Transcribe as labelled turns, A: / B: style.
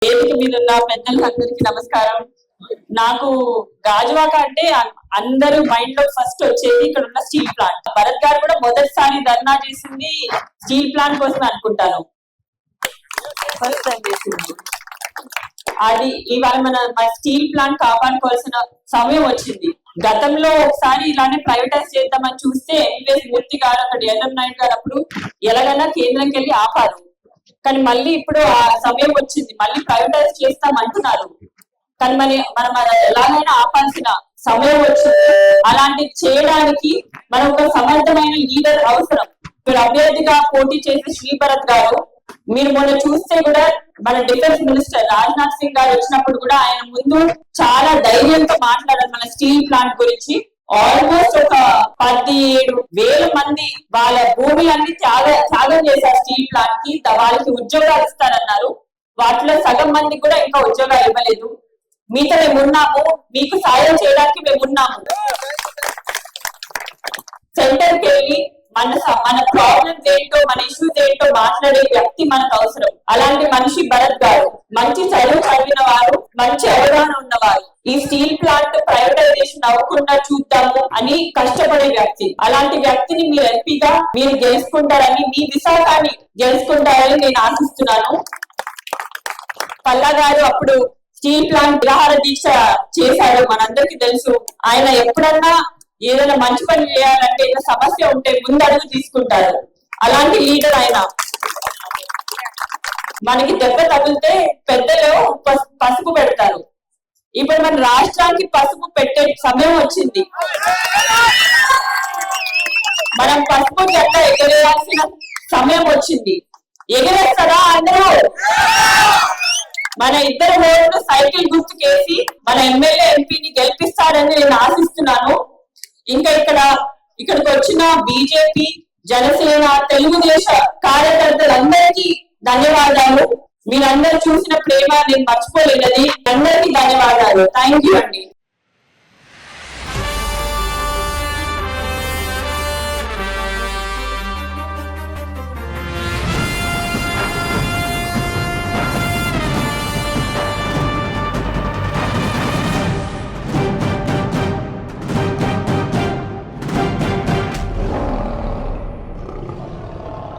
A: వేదిక మీద ఉన్న పెద్దలందరికీ నమస్కారం. నాకు గాజువాక అంటే అందరూ మైండ్ లో ఫస్ట్ వచ్చేది ఇక్కడ ఉన్న స్టీల్ ప్లాంట్. భరత్ గారు కూడా మొదటిసారి ధర్నా చేసింది స్టీల్ ప్లాంట్ కోసం అనుకుంటాను. ఫస్ట్ టైం చేసింది అది. ఇవాళ మన స్టీల్ ప్లాంట్ కాపాడుకోవాల్సిన సమయం వచ్చింది. గతంలో ఒకసారి ఇలానే ప్రైవేటైజ్ చేద్దామని చూస్తే ఎంపీఎస్ మూర్తి గారు, అక్కడ ఎల్ఎం నాయుడు గారు అప్పుడు ఎలాగైనా కేంద్రంకి వెళ్ళి ఆపారు. కానీ మళ్ళీ ఇప్పుడు ఆ సమయం వచ్చింది, మళ్ళీ ప్రైవేటైజ్ చేస్తామంటున్నారు. కానీ మనం ఎలాగైనా ఆపాల్సిన సమయం వచ్చింది. అలాంటివి చేయడానికి మనం ఒక సమర్థమైన లీడర్ అవసరం. మీరు అభ్యర్థిగా పోటీ చేసే శ్రీభరత్ గారు, మీరు మొన్న చూస్తే కూడా మన డిఫెన్స్ మినిస్టర్ రాజ్నాథ్ సింగ్ గారు వచ్చినప్పుడు కూడా ఆయన ముందు చాలా ధైర్యంతో మాట్లాడారు మన స్టీల్ ప్లాంట్ గురించి. ఆల్మోస్ట్ ఒక 17,000 మంది వాళ్ళ భూములన్నీ త్యాగం చేశారు స్టీల్ ప్లాంట్ కి. వాళ్ళకి ఉద్యోగాలు ఇస్తారన్నారు. వాటిలో సగం మందికి కూడా ఇంకా ఉద్యోగాలు ఇవ్వలేదు. మీతో మేము ఉన్నాము, మీకు సాయం చేయడానికి మేము ఉన్నాము. సెంటర్కి వెళ్ళి మన ప్రాబ్లమ్స్ ఏంటో, మన ఇష్యూస్ ఏంటో మాట్లాడే వ్యక్తి మనకు అవసరం. అలాంటి మనిషి భరత్ గారు. మంచి చదువు చదివిన వారు, మంచి అవగాహన ఉన్నవారు. ఈ స్టీల్ ప్లాంట్ ప్రైవేటైజేషన్ అవ్వకుండా చూద్దాము అని కష్టపడే వ్యక్తి. అలాంటి వ్యక్తిని మీరు ఎంపీగా మీరు గెలుచుకుంటారని, మీ విశాఖని గెలుచుకుంటారని నేను ఆశిస్తున్నాను. పల్లా గారు అప్పుడు స్టీల్ ప్లాంట్ నిరాహార దీక్ష చేశారు, మనందరికీ తెలుసు. ఆయన ఎప్పుడన్నా ఏదైనా మంచి పని చేయాలంటే, ఏదైనా సమస్య ఉంటే ముందడుగు తీసుకుంటారు. అలాంటి లీడర్ ఆయన. మనకి దెబ్బ తగిలితే పెద్దలు పసుపు పెడతారు. ఇప్పుడు మన రాష్ట్రానికి పసుపు పెట్టే సమయం వచ్చింది. మనం పసుపు జెండా ఎగరేయాల్సిన సమయం వచ్చింది. ఎగరేస్తారా అందరూ? మన ఇద్దరు ఓట్లు సైకిల్ గుర్తుకేసి మన ఎమ్మెల్యే ఎంపీని గెలిపిస్తారని నేను ఆశిస్తున్నాను. ఇంకా ఇక్కడికి వచ్చిన బీజేపీ, జనసేన, తెలుగుదేశ కార్యకర్తలందరికీ ధన్యవాదాలు. మీరందరూ చూసిన ప్రేమ నేను మర్చిపోలేనది. అందరికీ ధన్యవాదాలు. థ్యాంక్ యూ అండి.